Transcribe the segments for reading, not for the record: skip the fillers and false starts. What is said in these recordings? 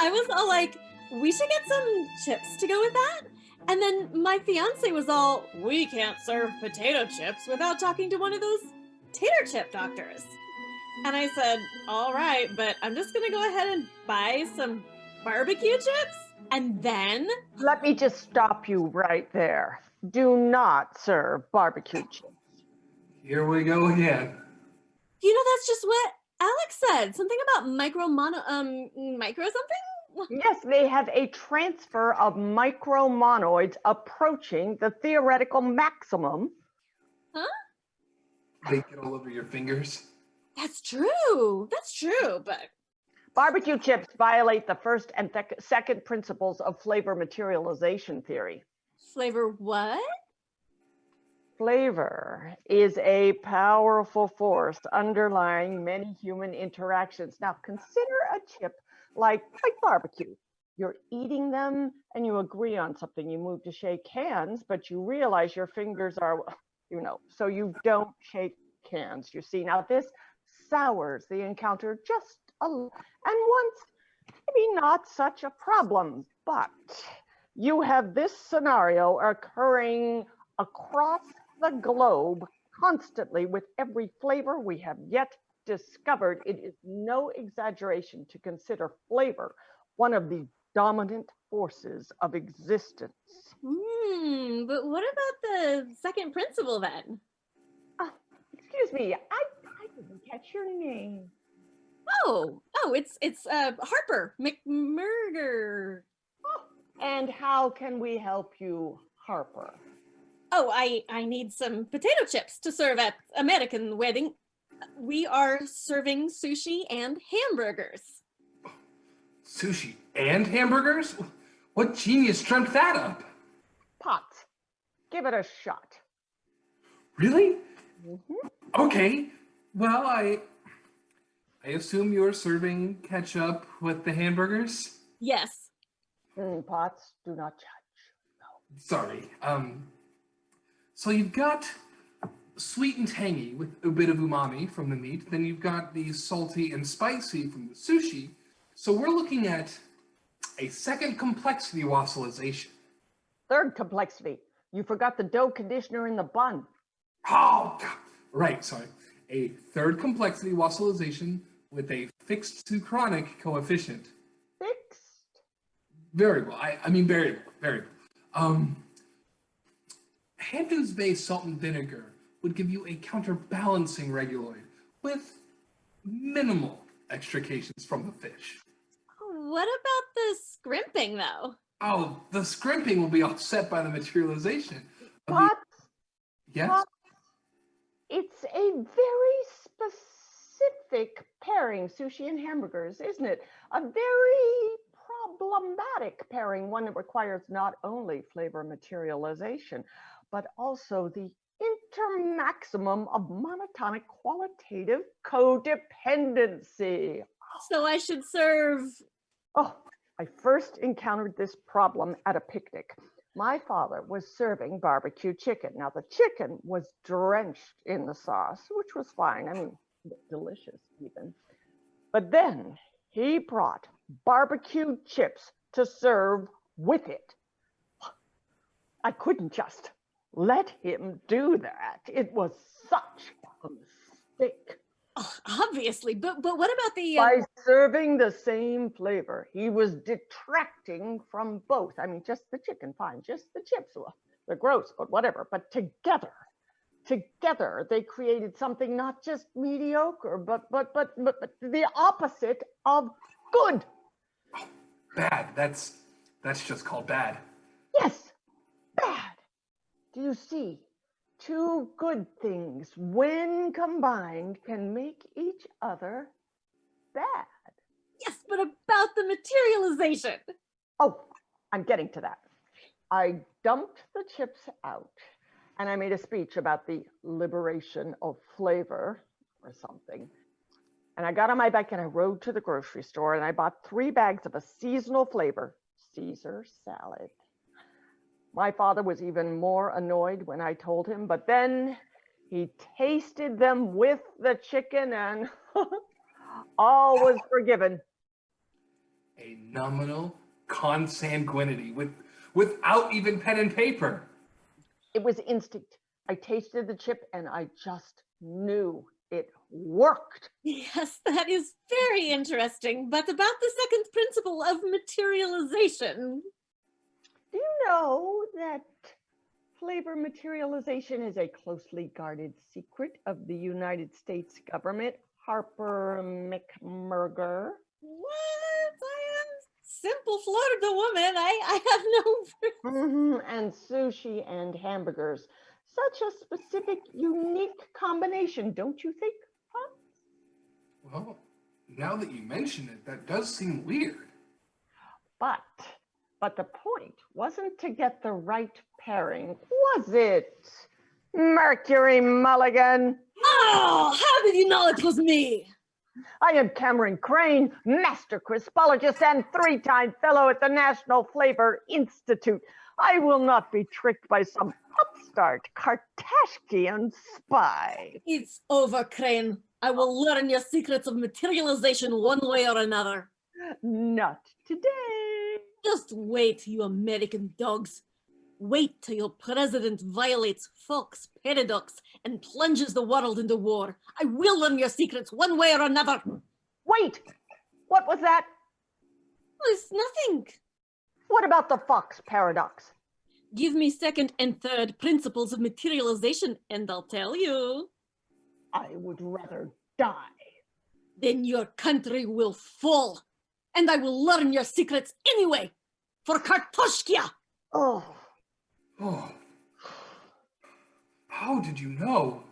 I was all like, we should get some chips to go with that. And then my fiance was all, we can't serve potato chips without talking to one of those tater chip doctors. And I said, all right, but I'm just gonna go ahead and buy some barbecue chips. And then... Let me just stop you right there. Do not serve barbecue chips. Here we go again. You know, that's just what Alex said. Something about micro something? Yes, they have a transfer of micromonoids approaching the theoretical maximum. Huh? They get all over your fingers. That's true. That's true, but... Barbecue chips violate the first and second principles of flavor materialization theory. Flavor what? Flavor is a powerful force underlying many human interactions. Now, consider a chip like barbecue. You're eating them and you agree on something. You move to shake hands, but you realize your fingers are, so you don't shake hands. You see, now this sours the encounter just a little. And once, maybe not such a problem, but you have this scenario occurring across the globe constantly with every flavor we have yet discovered. It is no exaggeration to consider flavor one of the dominant forces of existence. But what about the second principle then? Excuse me, I didn't catch your name. Oh, it's Harper McMurder. Oh, and how can we help you, Harper? Oh, I need some potato chips to serve at American wedding. We are serving sushi and hamburgers. Sushi and hamburgers? What genius dreamt that up? Potts, give it a shot. Really? Mm-hmm. Okay. Well, I assume you're serving ketchup with the hamburgers? Yes. Potts, do not judge. No. Sorry. So you've got sweet and tangy with a bit of umami from the meat. Then you've got the salty and spicy from the sushi. So we're looking at a second complexity wassailization. Third complexity. You forgot the dough conditioner in the bun. Oh, right, sorry. A third complexity wassailization with a fixed to chronic coefficient. Fixed? Variable. I mean variable. Hamptons-based salt and vinegar would give you a counterbalancing reguloid with minimal extrications from the fish. What about the scrimping, though? Oh, the scrimping will be offset by the materialization. Potts? Yes? Potts, it's a very specific pairing, sushi and hamburgers, isn't it? A very problematic pairing, one that requires not only flavor materialization, but also the intermaximum of monotonic qualitative codependency. So I should serve... Oh, I first encountered this problem at a picnic. My father was serving barbecue chicken. Now, the chicken was drenched in the sauce, which was fine. I mean, delicious even. But then he brought barbecue chips to serve with it. I couldn't just let him do that. It was such a mistake. Oh, obviously, but what about the... By serving the same flavor, he was detracting from both. I mean, just the chicken, fine, just the chips, well, they're gross, but whatever. But together, they created something not just mediocre, but the opposite of good. Bad. That's just called bad. Yes, bad. Do you see? Two good things, when combined, can make each other bad. Yes, but about the materialization. Oh, I'm getting to that. I dumped the chips out and I made a speech about the liberation of flavor or something. And I got on my bike and I rode to the grocery store and I bought 3 bags of a seasonal flavor, Caesar salad. My father was even more annoyed when I told him, but then he tasted them with the chicken and all was forgiven. a nominal consanguinity without even pen and paper. It was instinct. I tasted the chip and I just knew it worked. Yes, that is very interesting. But about the second principle of materialization. Do you know that flavor materialization is a closely guarded secret of the United States government? Harper McMurger. What? I am simple Florida woman. I have no. And sushi and hamburgers. Such a specific, unique combination, don't you think? Huh? Well, now that you mention it, that does seem weird. But the point wasn't to get the right pairing, was it? Mercury Mulligan. Oh, how did you know it was me? I am Cameron Craine, master crispologist and 3-time fellow at the National Flavor Institute. I will not be tricked by some upstart Kartashkian spy. It's over, Craine. I will learn your secrets of materialization one way or another. Not today. Just wait, you American dogs. Wait till your president violates Fox paradox and plunges the world into war. I will learn your secrets one way or another. Wait, what was that? It's nothing. What about the Fox paradox? Give me second and third principles of materialization and I'll tell you. I would rather die. Then your country will fall. And I will learn your secrets anyway. For Kartoshkia. Oh. Oh. How did you know?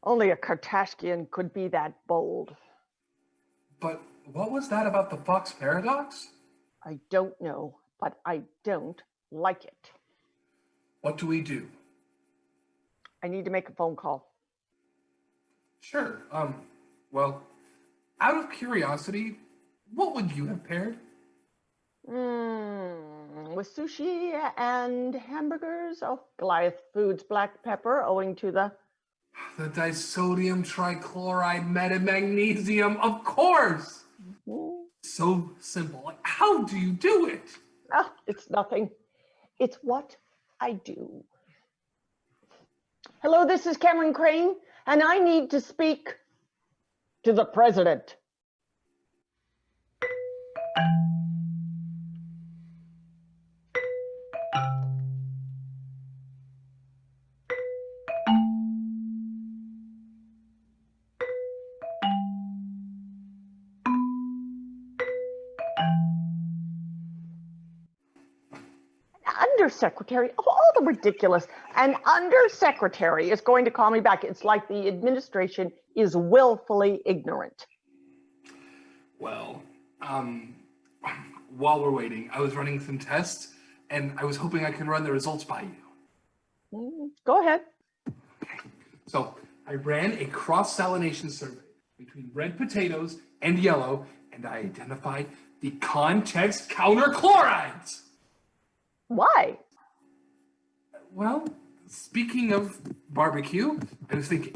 Only a Kartashkian could be that bold. But what was that about the Fox paradox? I don't know, but I don't like it. What do we do? I need to make a phone call. Sure. Well, out of curiosity, what would you have paired? With sushi and hamburgers? Oh, Goliath Foods black pepper, owing to the disodium trichloride metamagnesium, of course! So simple. Like, how do you do it? Oh, it's nothing. It's what I do. Hello, this is Cameron Craine, and I need to speak to the president. Undersecretary of all the ridiculous. An undersecretary is going to call me back. It's like the administration is willfully ignorant. Well, while we're waiting, I was running some tests and I was hoping I could run the results by you. Go ahead. Okay. So I ran a cross-salination survey between red potatoes and yellow, and I identified the context counterchlorides. Why? Well, speaking of barbecue, I was thinking,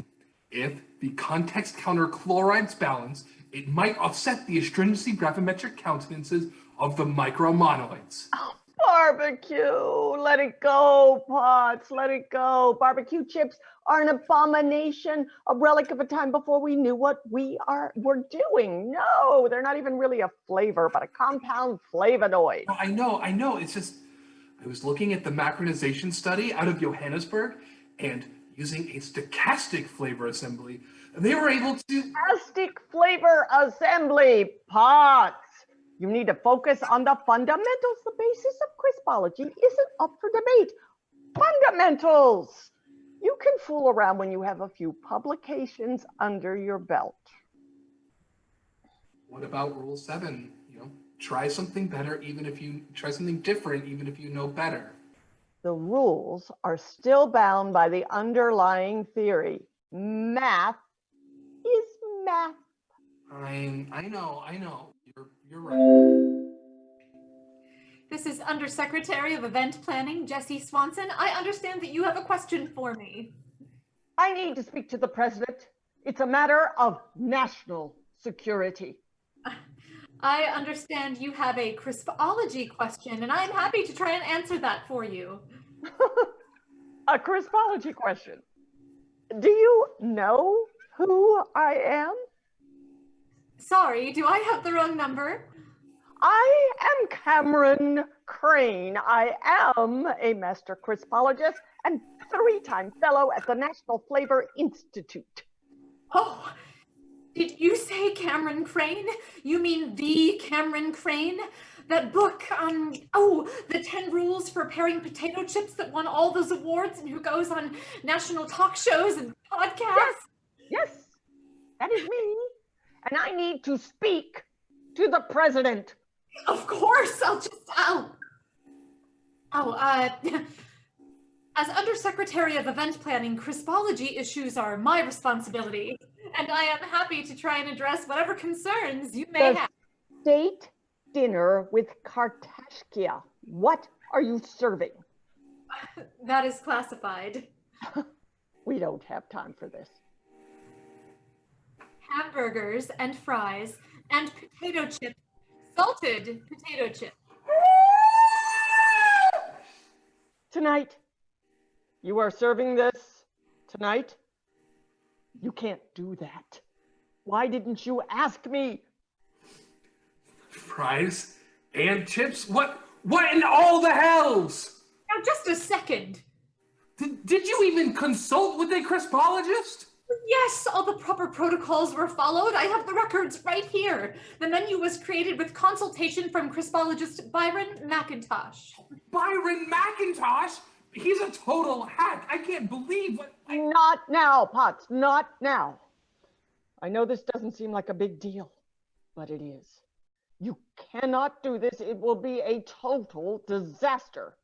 if the context counterchlorides balance, it might offset the astringency gravimetric countenances of the micromonoids. Oh, barbecue, let it go, Potts, let it go. Barbecue chips are an abomination, a relic of a time before we knew what were doing. No, they're not even really a flavor, but a compound flavonoid. Well, I know, it's just, I was looking at the macronization study out of Johannesburg, and using a stochastic flavor assembly, they were able to... Stochastic flavor assembly, Potts. You need to focus on the fundamentals. The basis of crispology isn't up for debate. Fundamentals. You can fool around when you have a few publications under your belt. What about Rule 7? Try something better, try something different, even if you know better. The rules are still bound by the underlying theory. Math is math. I know. You're right. This is Undersecretary of Event Planning, Jessie Swanson. I understand that you have a question for me. I need to speak to the president. It's a matter of national security. I understand you have a crispology question, and I'm happy to try and answer that for you. A crispology question. Do you know who I am? Sorry, do I have the wrong number? I am Cameron Craine. I am a master crispologist and 3-time fellow at the National Flavor Institute. Oh, did you say Cameron Craine? You mean the Cameron Craine? That book on, the 10 rules for pairing potato chips that won all those awards and who goes on national talk shows and podcasts? Yes, that is me. And I need to speak to the president. Of course, as Undersecretary of Event Planning, crispology issues are my responsibility, and I am happy to try and address whatever concerns you may have. State dinner with Korzatkowski. What are you serving? That is classified. We don't have time for this. Hamburgers and fries and potato chips, salted potato chips. Tonight. You are serving this tonight? You can't do that. Why didn't you ask me? Fries and chips? What in all the hells? Now, just a second. Did you even consult with a crispologist? Yes, all the proper protocols were followed. I have the records right here. The menu was created with consultation from crispologist Byron McIntosh. Byron McIntosh? He's a total hack. I can't believe what... Not now, Potts, not now. I know this doesn't seem like a big deal, but it is. You cannot do this. It will be a total disaster.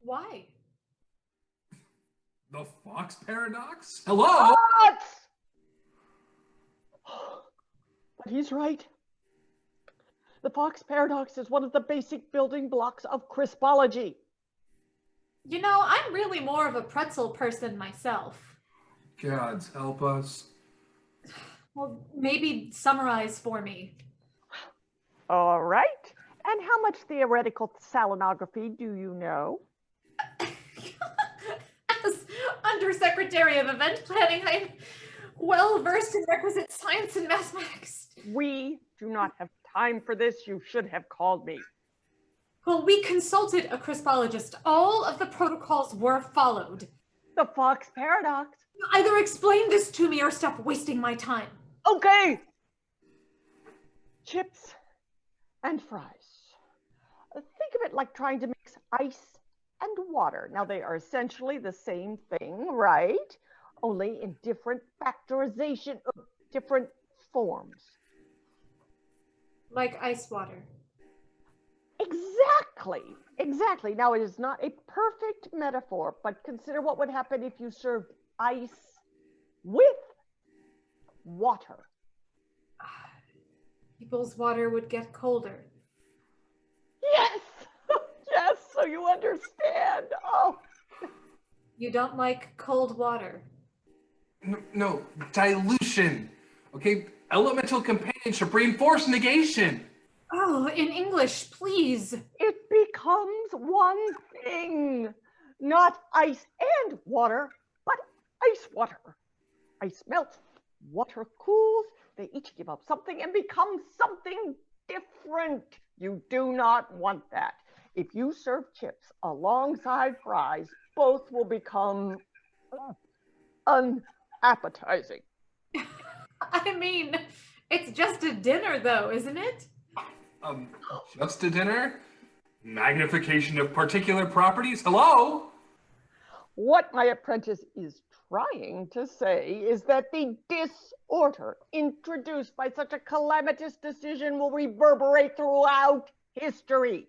Why? The Fox Paradox? Hello? Potts! But he's right. The Fox Paradox is one of the basic building blocks of crispology. You know, I'm really more of a pretzel person myself. Gods help us. Well, maybe summarize for me. All right. And how much theoretical salinography do you know? As Undersecretary of Event Planning, I'm well versed in requisite science and mathematics. We do not have time for this. You should have called me. Well, we consulted a crispologist. All of the protocols were followed. The Fox Paradox. Either explain this to me or stop wasting my time. Okay. Chips and fries. Think of it like trying to mix ice and water. Now, they are essentially the same thing, right? Only in different factorization, different forms. Like ice water. Exactly. Now, it is not a perfect metaphor, but consider what would happen if you served ice with water. People's water would get colder. Yes, yes, so you understand. Oh. You don't like cold water. No, dilution. Okay, elemental companionship, reinforced negation. Oh, in English, please. It becomes one thing. Not ice and water, but ice water. Ice melts, water cools, they each give up something and become something different. You do not want that. If you serve chips alongside fries, both will become unappetizing. I mean, it's just a dinner though, isn't it? Just a dinner? Magnification of particular properties? Hello? What my apprentice is trying to say is that the disorder introduced by such a calamitous decision will reverberate throughout history.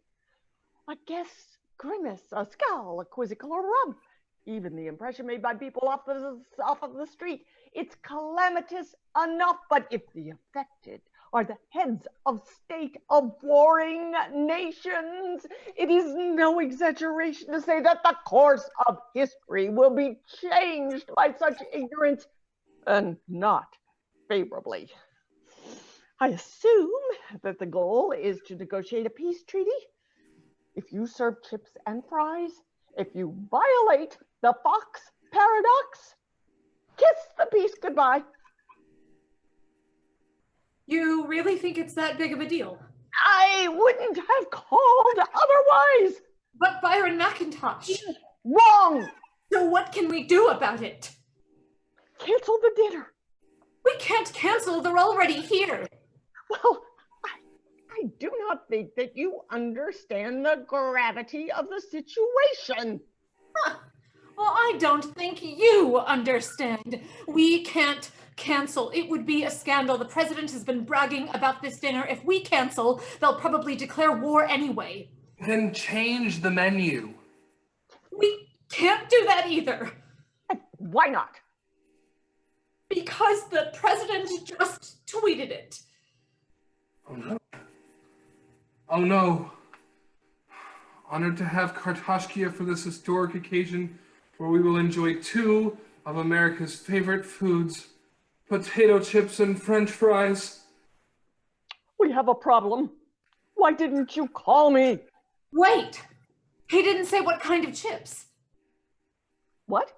A guess, grimace, a scowl, a quizzical rump, even the impression made by people off of the street. It's calamitous enough, but if the affected are the heads of state of warring nations, it is no exaggeration to say that the course of history will be changed by such ignorance, and not favorably. I assume that the goal is to negotiate a peace treaty. If you serve chips and fries, if you violate the Fox paradox, kiss the peace goodbye. You really think it's that big of a deal? I wouldn't have called otherwise. But Byron McIntosh. Wrong. So what can we do about it? Cancel the dinner. We can't cancel, they're already here. Well, I do not think that you understand the gravity of the situation. Huh. Well, I don't think you understand. We can't cancel. It would be a scandal. The president has been bragging about this dinner. If we cancel, they'll probably declare war anyway. Then change the menu. We can't do that either. Why not? Because the president just tweeted it. Oh no. Oh no. Honored to have Korzatkowski for this historic occasion where we will enjoy two of America's favorite foods, potato chips and French fries. We have a problem. Why didn't you call me? Wait, he didn't say what kind of chips. What?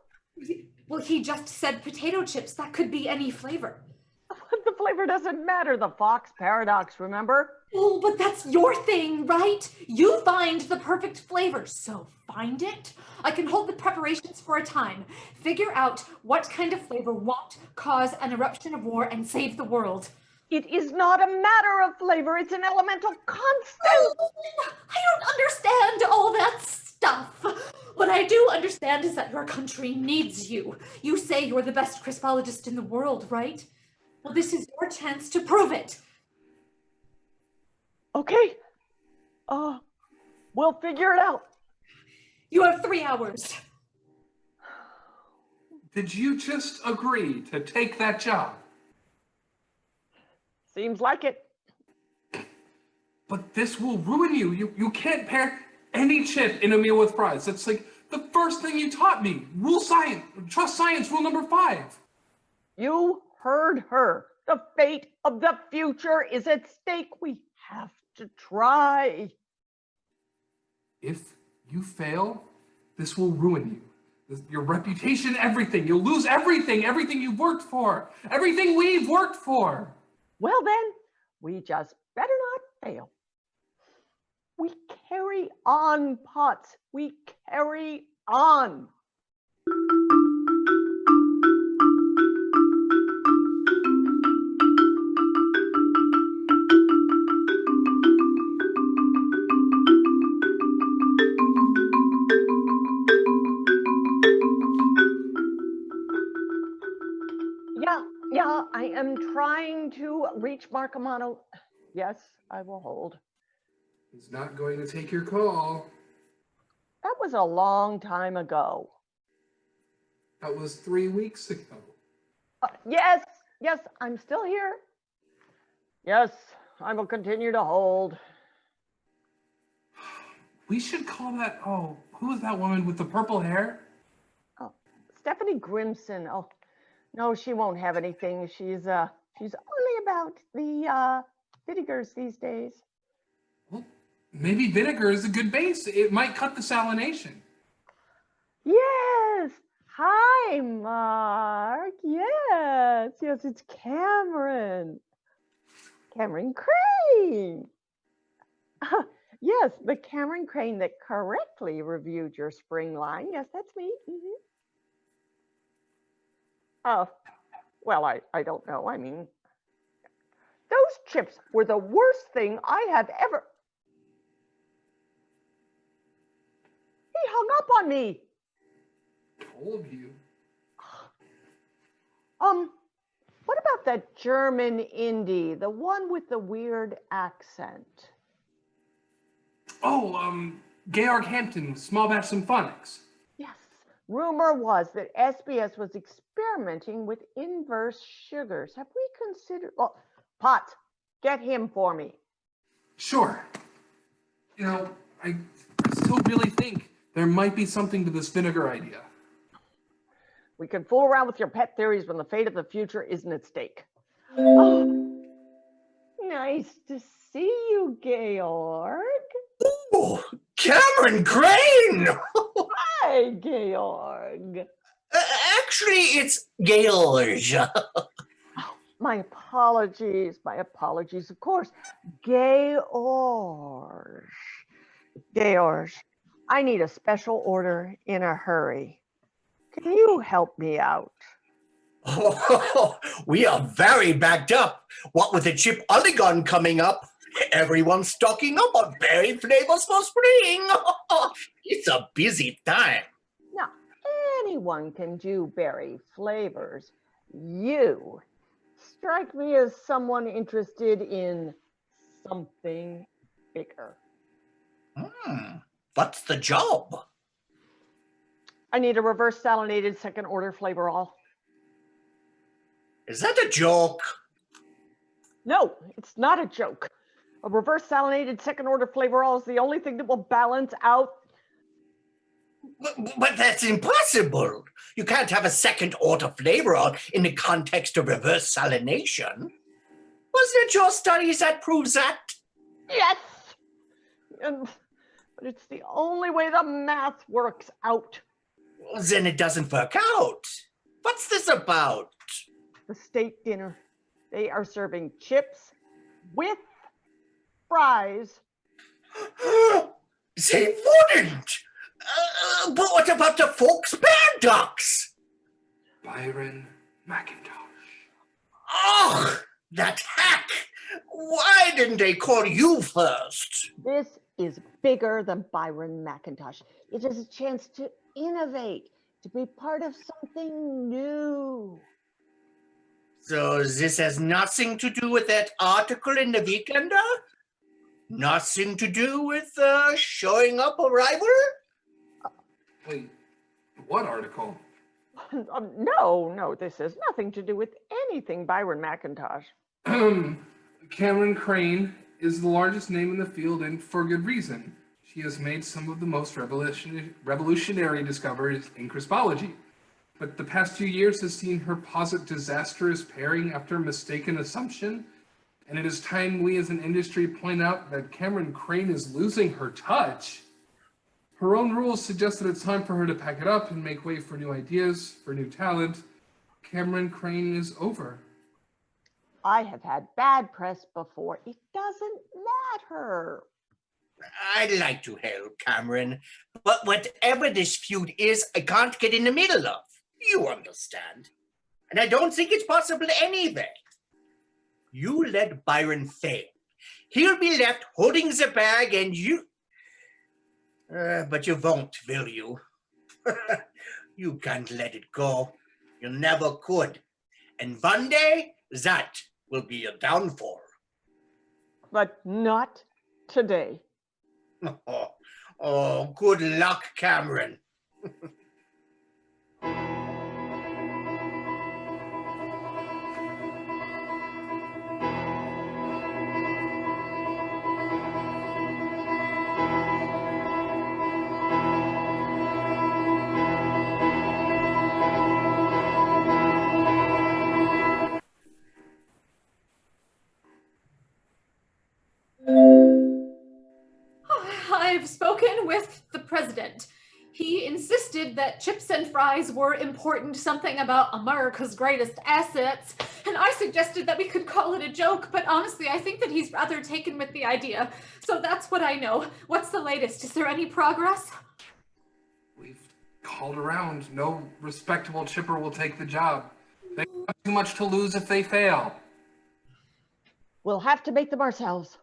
Well, he just said potato chips. That could be any flavor. The flavor doesn't matter. The Fox paradox, remember? Oh, but that's your thing, right? You find the perfect flavor, so find it. I can hold the preparations for a time. Figure out what kind of flavor won't cause an eruption of war and save the world. It is not a matter of flavor. It's an elemental constant. I don't understand all that stuff. What I do understand is that your country needs you. You say you're the best crystallologist in the world, right? Well, this is your chance to prove it. Okay. We'll figure it out. You have 3 hours. Did you just agree to take that job? Seems like it. But this will ruin you. You can't pair any chip in a meal with fries. That's like the first thing you taught me. Trust science, rule number 5. You heard her. The fate of the future is at stake. We have to try. If you fail, this will ruin you. Your reputation, everything. You'll lose everything you've worked for, everything we've worked for. Well then, we just better not fail. We carry on, Potts. We carry on. Yeah, I am trying to reach Marcamano. Yes, I will hold. He's not going to take your call. That was a long time ago. That was 3 weeks ago. Yes, I'm still here. Yes, I will continue to hold. We should call that, who was that woman with the purple hair? Oh, Stephanie Grimson. Oh, no, she won't have anything. She's only about the vinegars these days. Well, maybe vinegar is a good base. It might cut the salination. Yes. Hi, Mark. Yes, it's Cameron. Cameron Craine. Yes, the Cameron Craine that correctly reviewed your spring line. Yes, that's me. Well, I don't know. I mean, those chips were the worst thing I have ever. He hung up on me. Told you. What about that German indie, the one with the weird accent? Georg Hampton, Small Batch Symphonics. Yes. Rumor was that SBS was experimenting with inverse sugars. Have we considered? Well, Potts, get him for me. Sure. I still really think there might be something to this vinegar idea. We can fool around with your pet theories when the fate of the future isn't at stake. Oh, Nice to see you, Georg. Oh, Cameron Craine! Hi, Georg. Actually, it's George. My apologies, of course. Georg. Georg, I need a special order in a hurry. Can you help me out? Oh, we are very backed up. What with the chip oligon coming up, everyone's stocking up on berry flavors for spring. It's a busy time. Now, anyone can do berry flavors. You strike me as someone interested in something bigger. What's the job? I need a reverse salinated second order flavor all. Is that a joke? No, it's not a joke. A reverse salinated second order flavor all is the only thing that will balance out. But that's impossible. You can't have a second order flavor all in the context of reverse salination. Wasn't it your studies that proves that? Yes! But it's the only way the math works out. Then it doesn't work out. What's this about? The state dinner. They are serving chips with fries. They wouldn't. But what about the folks' bear ducks? Byron McIntosh. Oh, that hack! Why didn't they call you first? This is bigger than Byron McIntosh. It is a chance to innovate, to be part of something new. So this has nothing to do with that article in the Weekender? Nothing to do with showing up a rival? Wait, what article? No, this has nothing to do with anything Byron McIntosh. Cameron Craine is the largest name in the field, and for good reason. She has made some of the most revolutionary discoveries in crispology. But the past few years has seen her posit disastrous pairing after mistaken assumption, and it is time we as an industry point out that Cameron Craine is losing her touch. Her own rules suggest that it's time for her to pack it up and make way for new ideas, for new talent. Cameron Craine is over. I have had bad press before. It doesn't matter. I'd like to help, Cameron, but whatever this feud is, I can't get in the middle of. You understand. And I don't think it's possible anyway. You let Byron fail. He'll be left holding the bag and you... but you won't, will you? You can't let it go. You never could. And one day, that will be your downfall. But not today. Oh, good luck, Cameron. I've spoken with the president. He insisted that chips and fries were important, something about America's greatest assets, and I suggested that we could call it a joke, but honestly, I think that he's rather taken with the idea. So that's what I know. What's the latest? Is there any progress? We've called around. No respectable chipper will take the job. They have too much to lose if they fail. We'll have to make them ourselves.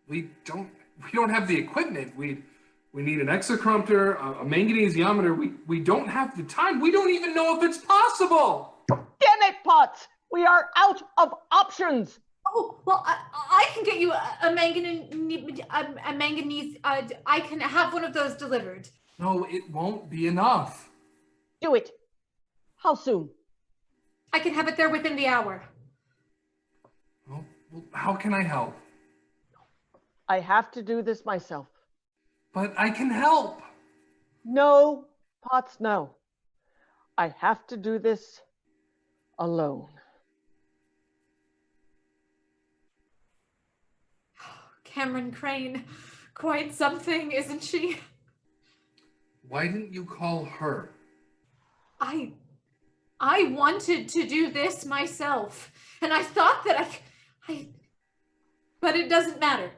We don't have the equipment. We need an exochrometer, a manganesiometer. We don't have the time. We don't even know if it's possible. Damn it, Potts! We are out of options. Oh, well, I can get you a manganese. I can have one of those delivered. No, it won't be enough. Do it. How soon? I can have it there within the hour. Well, how can I help? I have to do this myself. But I can help. No, Potts, no. I have to do this alone. Cameron Craine. Quite something, isn't she? Why didn't you call her? I wanted to do this myself, and I thought that but it doesn't matter.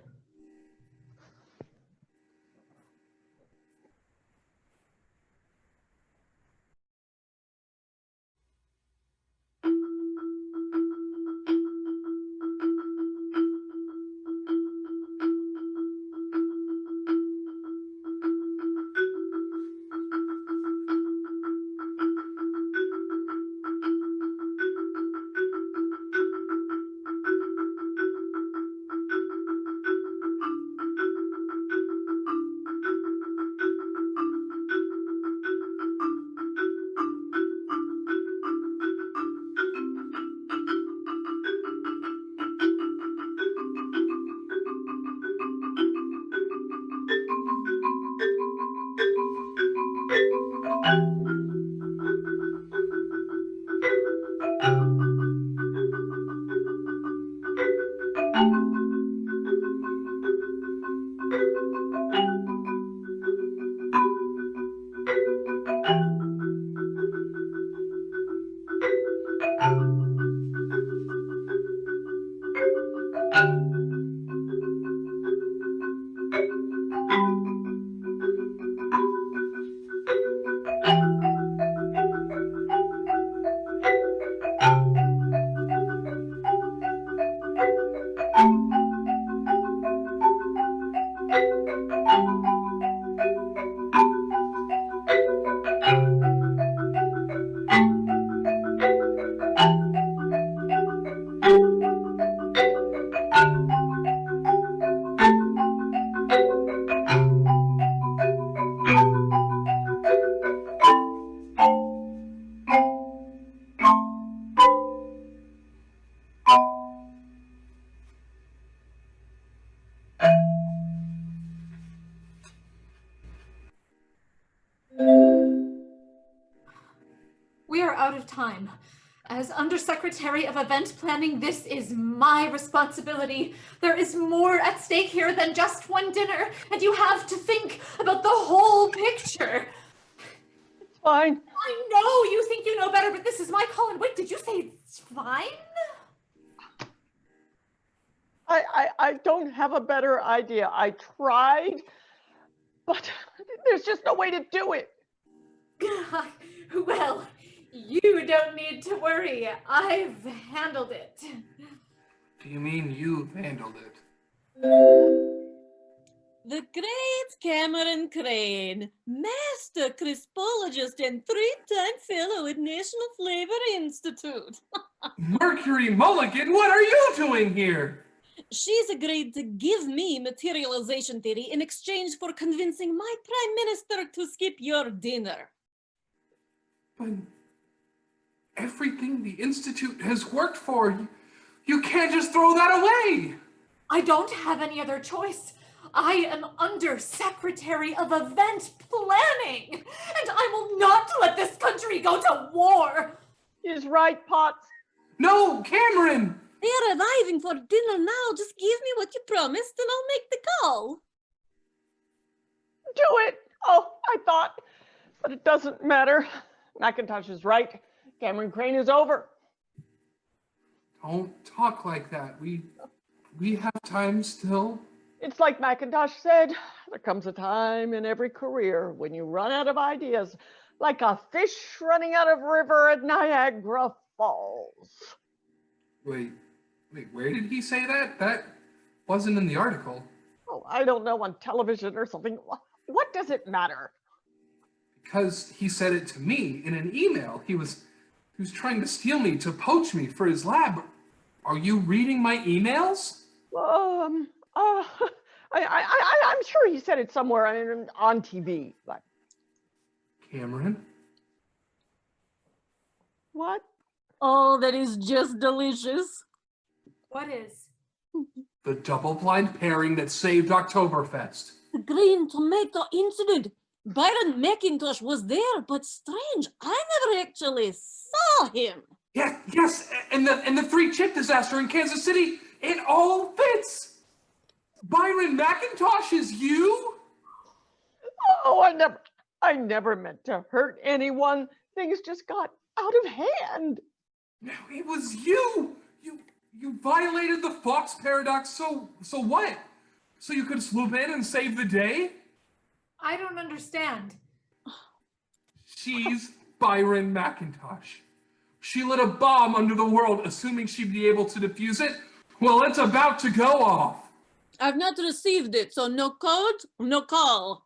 We are out of time. As Undersecretary of Event Planning, this is my responsibility. There is more at stake here than just one dinner, and you have to think about the whole picture. It's fine. I know you think you know better, but this is my call. And wait, did you say it's fine? I don't have a better idea. I tried, but there's just no way to do it. Well, you don't need to worry. I've handled it. Do you mean you've handled it? The great Cameron Craine, master crispologist and 3-time fellow at National Flavor Institute. Mercury Mulligan, what are you doing here? She's agreed to give me materialization theory in exchange for convincing my prime minister to skip your dinner. But everything the Institute has worked for, you can't just throw that away! I don't have any other choice. I am Undersecretary of Event Planning, and I will not let this country go to war. He's right, Potts. No, Cameron! They're arriving for dinner now. Just give me what you promised and I'll make the call. Do it. Oh, I thought, but it doesn't matter. McIntosh is right. Cameron Craine is over. Don't talk like that. We have time still. It's like McIntosh said, there comes a time in every career when you run out of ideas, like a fish running out of river at Niagara Falls. Wait, where did he say that? That wasn't in the article. Oh, I don't know, on television or something. What does it matter? Because he said it to me in an email. He was trying to steal me, to poach me for his lab. Are you reading my emails? I'm sure he said it somewhere on TV, but. Cameron? What? Oh, that is just delicious. What is? The double-blind pairing that saved Oktoberfest. The green tomato incident. Byron McIntosh was there, but strange, I never actually saw him. Yes, and the 3-chip disaster in Kansas City, it all fits. Byron McIntosh is you? Oh, I never meant to hurt anyone. Things just got out of hand. No, it was you. You violated the Fox paradox. So what? So you could swoop in and save the day? I don't understand. She's Byron McIntosh. She lit a bomb under the world, assuming she'd be able to defuse it. Well, it's about to go off. I've not received it, so no code, no call.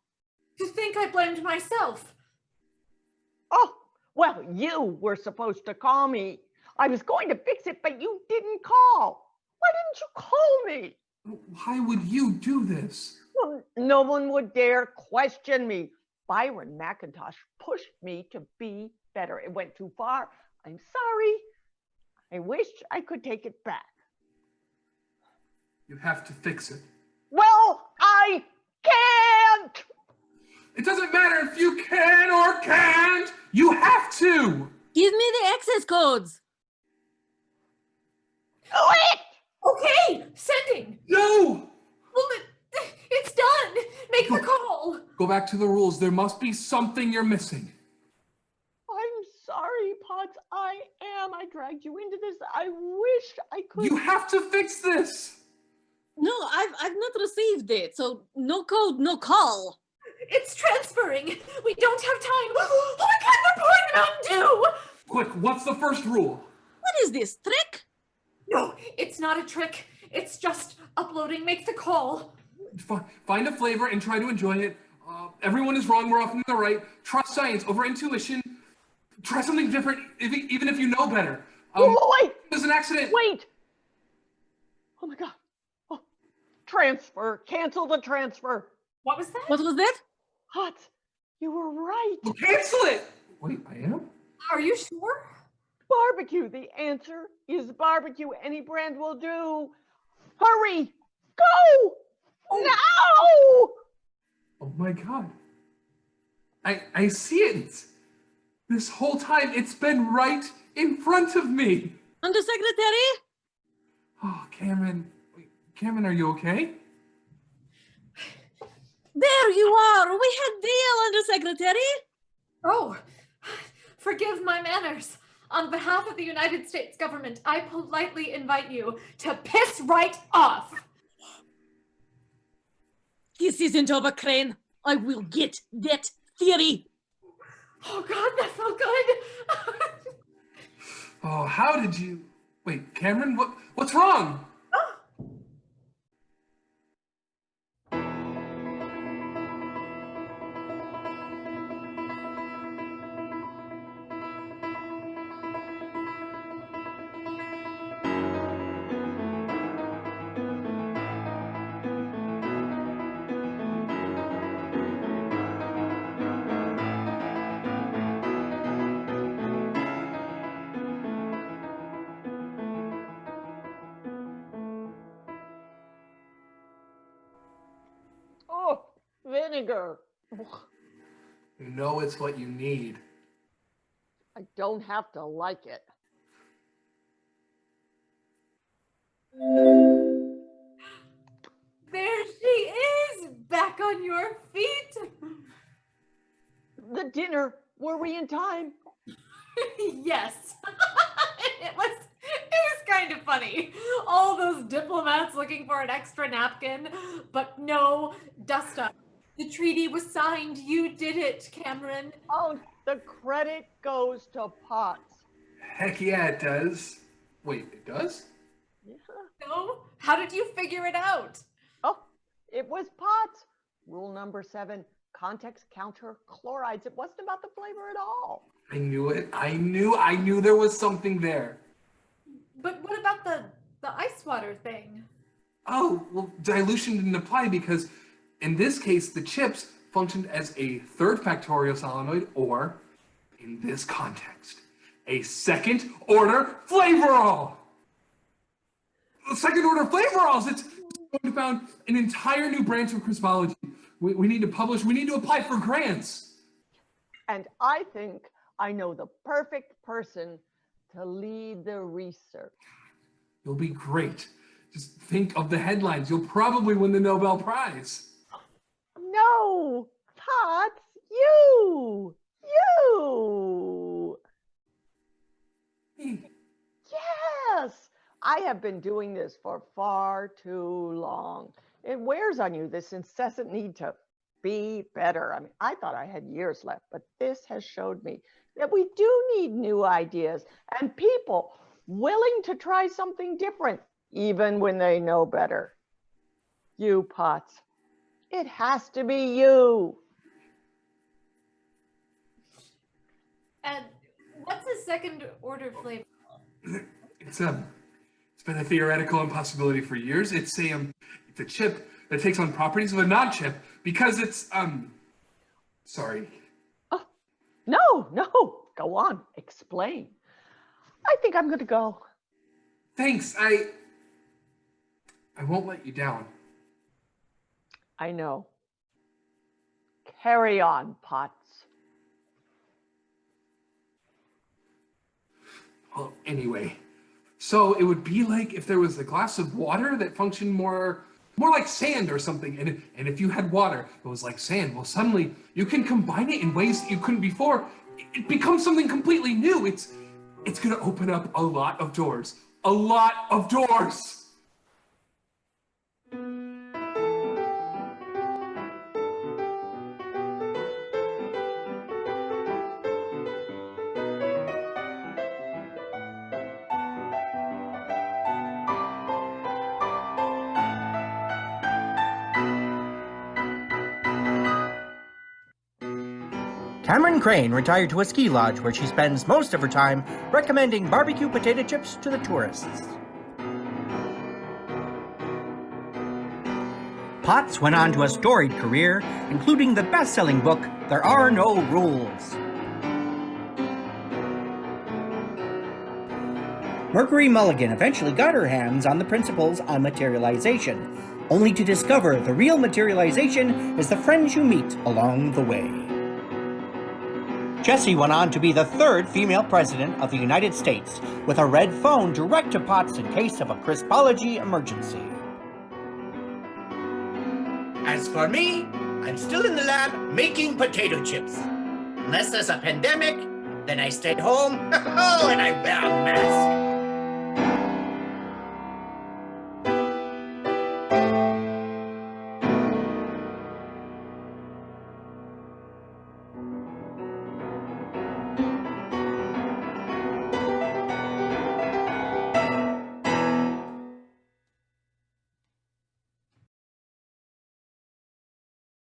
To think I blamed myself. Oh, well, you were supposed to call me. I was going to fix it, but you didn't call. Why didn't you call me? Why would you do this? Well, no one would dare question me. Byron McIntosh pushed me to be better. It went too far. I'm sorry. I wish I could take it back. You have to fix it. Well, I can't. It doesn't matter if you can or can't. You have to. Give me the access codes. Wait. Okay, sending. No. Well, it's done. Make the call. Go back to the rules. There must be something you're missing. I'm sorry, Potts. I dragged you into this. I wish I could. You have to fix this. No, I've not received it, so no code, no call. It's transferring. We don't have time. Oh my God, they're pouring Mountain Dew. Quick, what's the first rule? What is this, trick? No, it's not a trick. It's just uploading. Make the call. Find a flavor and try to enjoy it. Everyone is wrong, we're often the right. Trust science over intuition. Try something different, even if you know better. Wait! There's an accident. Wait! Oh my God. Oh, transfer. Cancel the transfer. What was that? What was that? Potts, you were right. Well, cancel it. Wait, I am? Are you sure? Barbecue. The answer is barbecue. Any brand will do. Hurry! Go! Now! Oh my God. I see it. This whole time, it's been right in front of me. Undersecretary? Oh, Cameron. Wait, Cameron, are you okay? There you are. We had deal, Undersecretary. Oh, forgive my manners. On behalf of the United States government, I politely invite you to piss right off. This isn't over, Craine. I will get that theory. Oh God, that felt good. Oh, how did you... Wait, Cameron, what's wrong? Oh, vinegar. You know it's what you need. I don't have to like it. There she is, back on your feet. The dinner. Were we in time? Yes. It was kind of funny. All those diplomats looking for an extra napkin, but no, dust up. The treaty was signed. You did it, Cameron. Oh, the credit goes to Potts. Heck yeah, it does. Wait, it does? Yeah. No? How did you figure it out? Oh, it was Potts. Rule number 7, context counter chlorides. It wasn't about the flavor at all. I knew it. I knew there was something there. But what about the ice water thing? Oh, well, dilution didn't apply because in this case, the chips functioned as a third factorial solenoid, or in this context, a second order flavorol. Second order flavorals, it's going to found an entire new branch of cosmology. We need to publish, we need to apply for grants. And I think I know the perfect person to lead the research. You'll be great. Just think of the headlines. You'll probably win the Nobel Prize. No, Potts, you. Yes, I have been doing this for far too long. It wears on you, this incessant need to be better. I mean, I thought I had years left, but this has showed me that we do need new ideas and people willing to try something different, even when they know better. You, Potts, it has to be you. And what's a second order flavor? It's been a theoretical impossibility for years. It's a chip that takes on properties of a non-chip because it's sorry. Oh, no, go on, explain. I think I'm gonna go. Thanks. I won't let you down. I know. Carry on, Potts. Well, anyway, so it would be like if there was a glass of water that functioned more like sand or something, and if you had water that was like sand, well, suddenly you can combine it in ways that you couldn't before. It becomes something completely new. It's going to open up a lot of doors. A lot of doors. Cameron Craine retired to a ski lodge where she spends most of her time recommending barbecue potato chips to the tourists. Potts went on to a storied career, including the best-selling book, There Are No Rules. Mercury Mulligan eventually got her hands on the principles on materialization, only to discover the real materialization is the friends you meet along the way. Jessie went on to be the third female president of the United States, with a red phone direct to Potts in case of a crispology emergency. As for me, I'm still in the lab making potato chips. Unless there's a pandemic, then I stay home and I wear a mask.